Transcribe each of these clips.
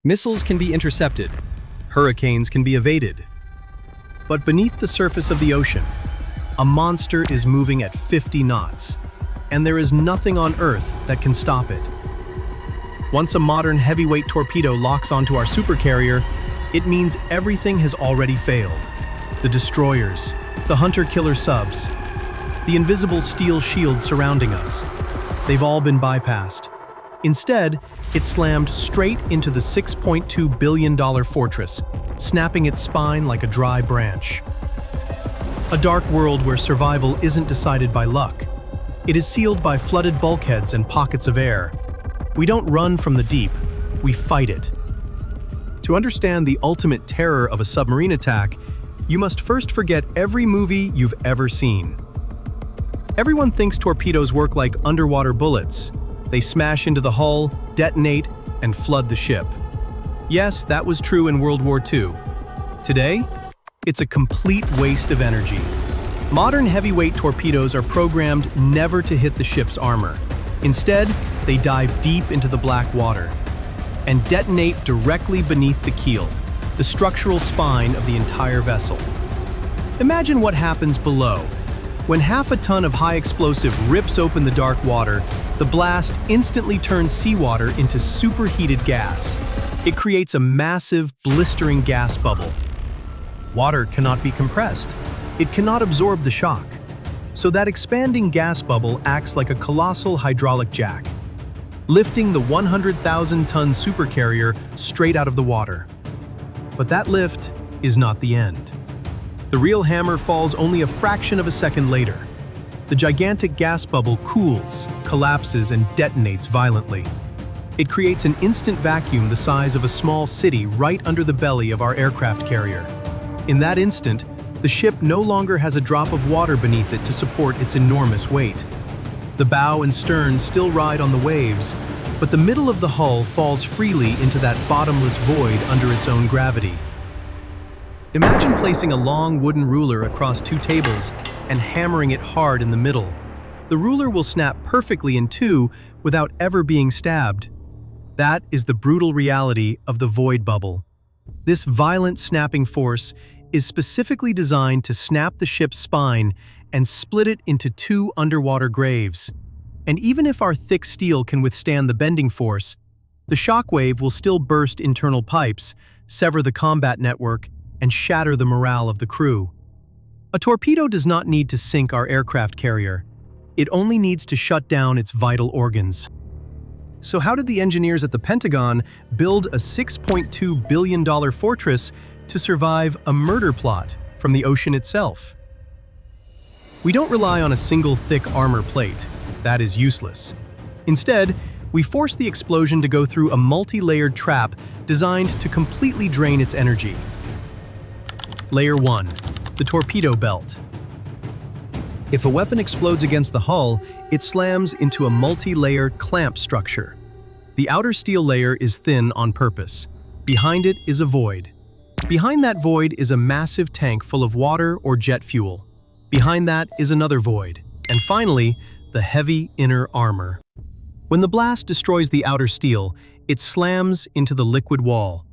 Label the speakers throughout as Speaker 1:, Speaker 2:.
Speaker 1: Missiles can be intercepted, hurricanes can be evaded. But beneath the surface of the ocean, a monster is moving at 50 knots, and there is nothing on Earth that can stop it. Once a modern heavyweight torpedo locks onto our supercarrier, it means everything has already failed. The destroyers, the hunter-killer subs, the invisible steel shield surrounding us, they've all been bypassed. Instead, it slammed straight into the $6.2 billion fortress, snapping its spine like a dry branch. A dark world where survival isn't decided by luck. It is sealed by flooded bulkheads and pockets of air. We don't run from the deep, we fight it. To understand the ultimate terror of a submarine attack, you must first forget every movie you've ever seen. Everyone thinks torpedoes work like underwater bullets. They smash into the hull, detonate, and flood the ship. Yes, that was true in World War II. Today, it's a complete waste of energy. Modern heavyweight torpedoes are programmed never to hit the ship's armor. Instead, they dive deep into the black water and detonate directly beneath the keel, the structural spine of the entire vessel. Imagine what happens below. When half a ton of high explosive rips open the dark water, the blast instantly turns seawater into superheated gas. It creates a massive, blistering gas bubble. Water cannot be compressed. It cannot absorb the shock. So that expanding gas bubble acts like a colossal hydraulic jack, lifting the 100,000-ton supercarrier straight out of the water. But that lift is not the end. The real hammer falls only a fraction of a second later. The gigantic gas bubble cools, collapses, and detonates violently. It creates an instant vacuum the size of a small city right under the belly of our aircraft carrier. In that instant, the ship no longer has a drop of water beneath it to support its enormous weight. The bow and stern still ride on the waves, but the middle of the hull falls freely into that bottomless void under its own gravity. Imagine placing a long wooden ruler across two tables and hammering it hard in the middle. The ruler will snap perfectly in two without ever being stabbed. That is the brutal reality of the void bubble. This violent snapping force is specifically designed to snap the ship's spine and split it into two underwater graves. And even if our thick steel can withstand the bending force, the shockwave will still burst internal pipes, sever the combat network, and shatter the morale of the crew. A torpedo does not need to sink our aircraft carrier. It only needs to shut down its vital organs. So how did the engineers at the Pentagon build a $6.2 billion fortress to survive a murder plot from the ocean itself? We don't rely on a single thick armor plate. That is useless. Instead, we force the explosion to go through a multi-layered trap designed to completely drain its energy. Layer 1. The Torpedo Belt. If a weapon explodes against the hull, it slams into a multi-layer clamp structure. The outer steel layer is thin on purpose. Behind it is a void. Behind that void is a massive tank full of water or jet fuel. Behind that is another void. And finally, the heavy inner armor. When the blast destroys the outer steel, it slams into the liquid wall.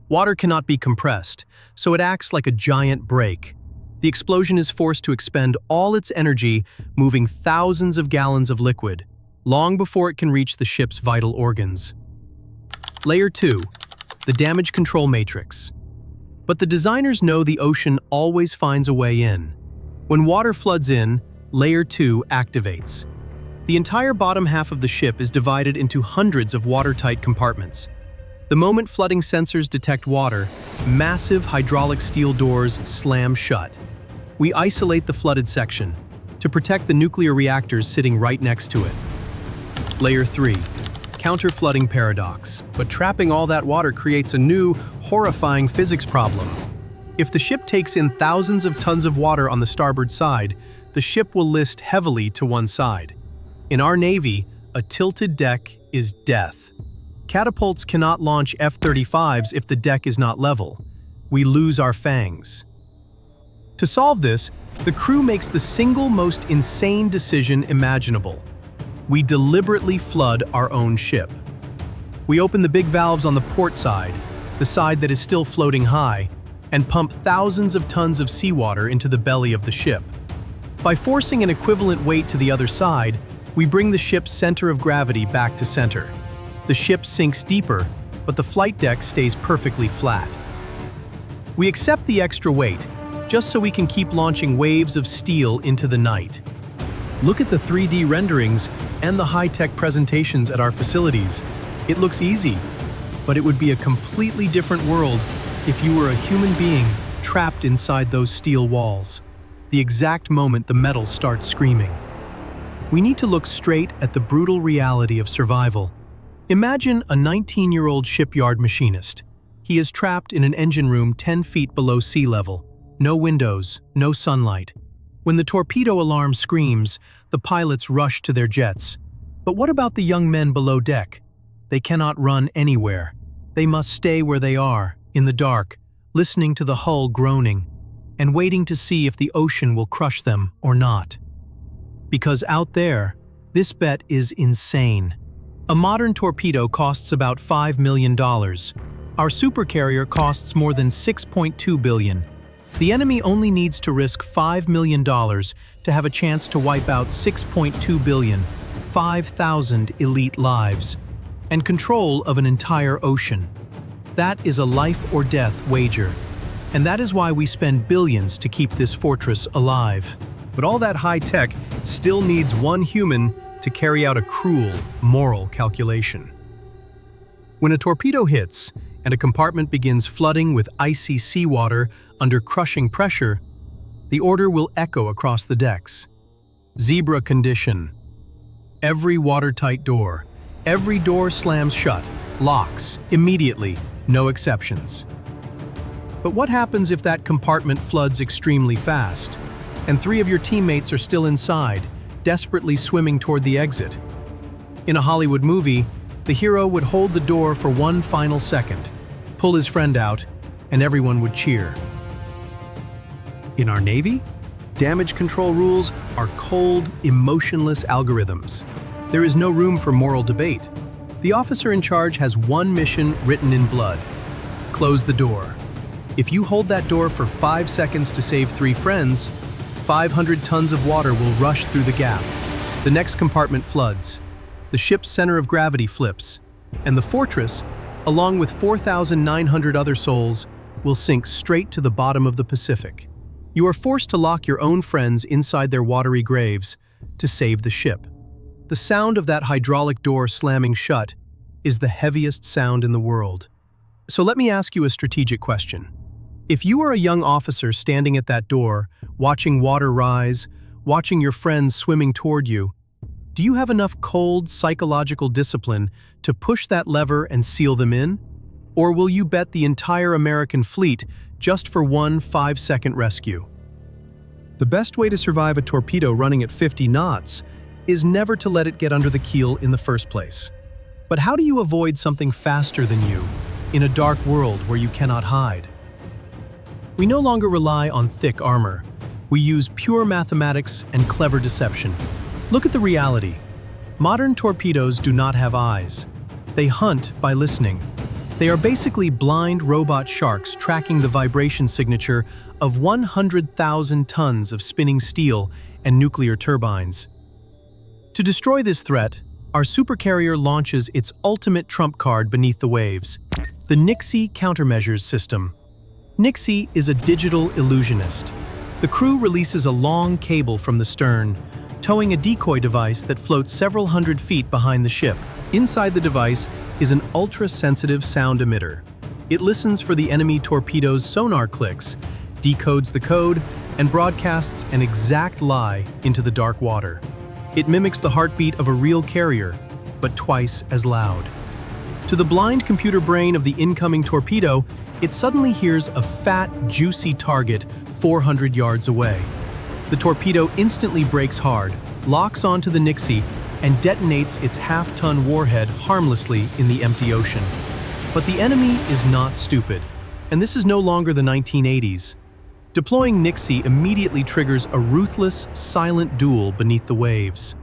Speaker 1: Water cannot be compressed, so it acts like a giant brake. The explosion is forced to expend all its energy, moving thousands of gallons of liquid, long before it can reach the ship's vital organs. Layer 2. The Damage Control Matrix. But the designers know the ocean always finds a way in. When water floods in, Layer 2 activates. The entire bottom half of the ship is divided into hundreds of watertight compartments. The moment flooding sensors detect water, massive hydraulic steel doors slam shut. We isolate the flooded section to protect the nuclear reactors sitting right next to it. Layer 3. Counter-flooding paradox. But trapping all that water creates a new, horrifying physics problem. If the ship takes in thousands of tons of water on the starboard side, the ship will list heavily to one side. In our Navy, a tilted deck is death. Catapults cannot launch F-35s if the deck is not level. We lose our fangs. To solve this, the crew makes the single most insane decision imaginable. We deliberately flood our own ship. We open the big valves on the port side, the side that is still floating high, and pump thousands of tons of seawater into the belly of the ship. By forcing an equivalent weight to the other side, we bring the ship's center of gravity back to center. The ship sinks deeper, but the flight deck stays perfectly flat. We accept the extra weight, just so we can keep launching waves of steel into the night. Look at the 3D renderings and the high-tech presentations at our facilities. It looks easy, but it would be a completely different world if you were a human being trapped inside those steel walls. The exact moment the metal starts screaming. We need to look straight at the brutal reality of survival. Imagine a 19-year-old shipyard machinist. He is trapped in an engine room 10 feet below sea level. No windows, no sunlight. When the torpedo alarm screams, the pilots rush to their jets. But what about the young men below deck? They cannot run anywhere. They must stay where they are, in the dark, listening to the hull groaning, and waiting to see if the ocean will crush them or not. Because out there, this bet is insane. A modern torpedo costs about $5 million. Our supercarrier costs more than $6.2 billion. The enemy only needs to risk $5 million to have a chance to wipe out $6.2 billion, 5,000 elite lives, and control of an entire ocean. That is a life or death wager. And that is why we spend billions to keep this fortress alive. But all that high tech still needs one human to carry out a cruel, moral calculation. When a torpedo hits and a compartment begins flooding with icy seawater under crushing pressure, the order will echo across the decks. Zebra condition. Every watertight door, every door slams shut, locks, immediately, no exceptions. But what happens if that compartment floods extremely fast, and 3 of your teammates are still inside, desperately swimming toward the exit? In a Hollywood movie, the hero would hold the door for one final second, pull his friend out, and everyone would cheer. In our Navy, damage control rules are cold, emotionless algorithms. There is no room for moral debate. The officer in charge has one mission written in blood: close the door. If you hold that door for 5 seconds to save 3 friends, 500 tons of water will rush through the gap. The next compartment floods. The ship's center of gravity flips, and the fortress, along with 4,900 other souls, will sink straight to the bottom of the Pacific. You are forced to lock your own friends inside their watery graves to save the ship. The sound of that hydraulic door slamming shut is the heaviest sound in the world. So let me ask you a strategic question. If you are a young officer standing at that door, watching water rise, watching your friends swimming toward you, do you have enough cold, psychological discipline to push that lever and seal them in? Or will you bet the entire American fleet just for one 5-second rescue? The best way to survive a torpedo running at 50 knots is never to let it get under the keel in the first place. But how do you avoid something faster than you in a dark world where you cannot hide? We no longer rely on thick armor. We use pure mathematics and clever deception. Look at the reality. Modern torpedoes do not have eyes. They hunt by listening. They are basically blind robot sharks tracking the vibration signature of 100,000 tons of spinning steel and nuclear turbines. To destroy this threat, our supercarrier launches its ultimate trump card beneath the waves, the Nixie countermeasures system. Nixie is a digital illusionist. The crew releases a long cable from the stern, towing a decoy device that floats several hundred feet behind the ship. Inside the device is an ultra-sensitive sound emitter. It listens for the enemy torpedo's sonar clicks, decodes the code, and broadcasts an exact lie into the dark water. It mimics the heartbeat of a real carrier, but twice as loud. To the blind computer brain of the incoming torpedo, it suddenly hears a fat, juicy target 400 yards away. The torpedo instantly brakes hard, locks onto the Nixie, and detonates its half-ton warhead harmlessly in the empty ocean. But the enemy is not stupid, and this is no longer the 1980s. Deploying Nixie immediately triggers a ruthless, silent duel beneath the waves.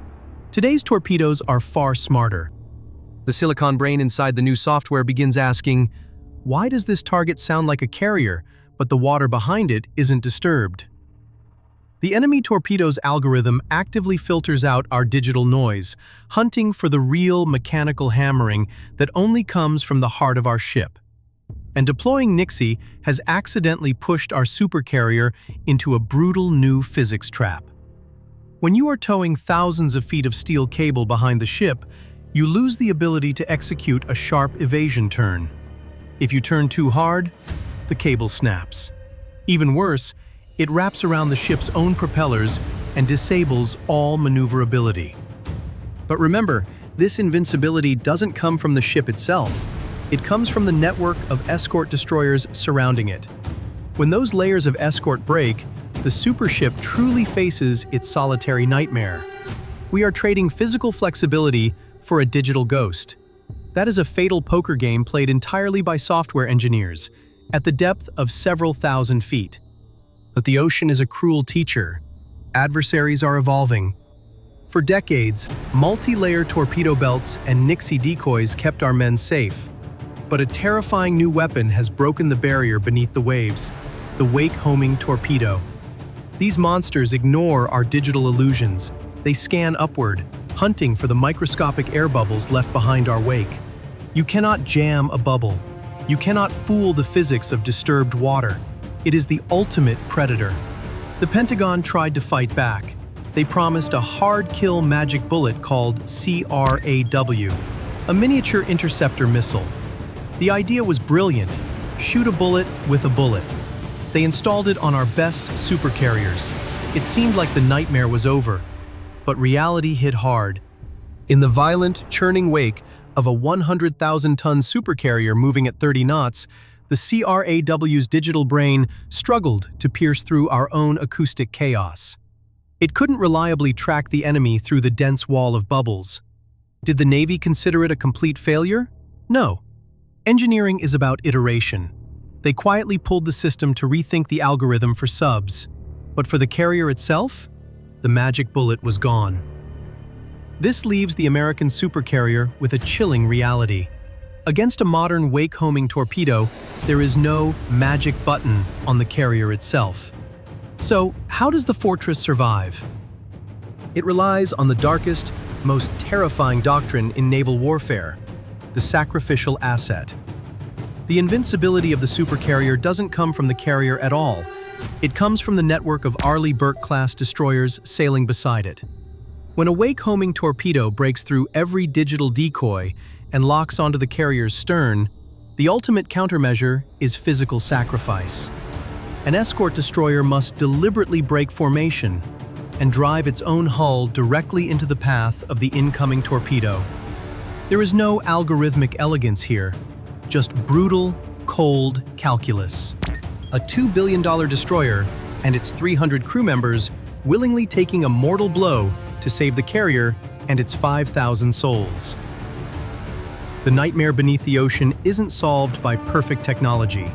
Speaker 1: Today's torpedoes are far smarter. The silicon brain inside the new software begins asking, why does this target sound like a carrier, but the water behind it isn't disturbed? The enemy torpedo's algorithm actively filters out our digital noise, hunting for the real mechanical hammering that only comes from the heart of our ship. And deploying Nixie has accidentally pushed our supercarrier into a brutal new physics trap. When you are towing thousands of feet of steel cable behind the ship, you lose the ability to execute a sharp evasion turn. If you turn too hard, the cable snaps. Even worse, it wraps around the ship's own propellers and disables all maneuverability. But remember, this invincibility doesn't come from the ship itself. It comes from the network of escort destroyers surrounding it. When those layers of escort break, the supership truly faces its solitary nightmare. We are trading physical flexibility for a digital ghost. That is a fatal poker game played entirely by software engineers, at the depth of several thousand feet. But the ocean is a cruel teacher. Adversaries are evolving. For decades, multi-layer torpedo belts and Nixie decoys kept our men safe. But a terrifying new weapon has broken the barrier beneath the waves, the wake-homing torpedo. These monsters ignore our digital illusions. They scan upward, hunting for the microscopic air bubbles left behind our wake. You cannot jam a bubble. You cannot fool the physics of disturbed water. It is the ultimate predator. The Pentagon tried to fight back. They promised a hard-kill magic bullet called CRAW, a miniature interceptor missile. The idea was brilliant. Shoot a bullet with a bullet. They installed it on our best supercarriers. It seemed like the nightmare was over, but reality hit hard. In the violent, churning wake of a 100,000-ton supercarrier moving at 30 knots, the CRAW's digital brain struggled to pierce through our own acoustic chaos. It couldn't reliably track the enemy through the dense wall of bubbles. Did the Navy consider it a complete failure? No. Engineering is about iteration. They quietly pulled the system to rethink the algorithm for subs. But for the carrier itself, the magic bullet was gone. This leaves the American supercarrier with a chilling reality. Against a modern wake-homing torpedo, there is no magic button on the carrier itself. So, how does the fortress survive? It relies on the darkest, most terrifying doctrine in naval warfare, the sacrificial asset. The invincibility of the supercarrier doesn't come from the carrier at all. It comes from the network of Arleigh Burke-class destroyers sailing beside it. When a wake-homing torpedo breaks through every digital decoy and locks onto the carrier's stern, the ultimate countermeasure is physical sacrifice. An escort destroyer must deliberately break formation and drive its own hull directly into the path of the incoming torpedo. There is no algorithmic elegance here, just brutal, cold calculus. A $2 billion destroyer and its 300 crew members willingly taking a mortal blow to save the carrier and its 5,000 souls. The nightmare beneath the ocean isn't solved by perfect technology.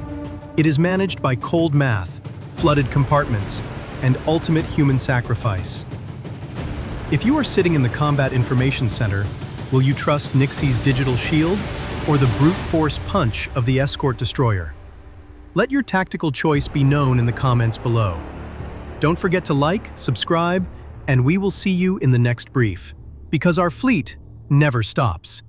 Speaker 1: It is managed by cold math, flooded compartments, and ultimate human sacrifice. If you are sitting in the Combat Information Center, will you trust Nixie's digital shield or the brute force punch of the escort destroyer? Let your tactical choice be known in the comments below. Don't forget to like, subscribe, and we will see you in the next brief, because our fleet never stops.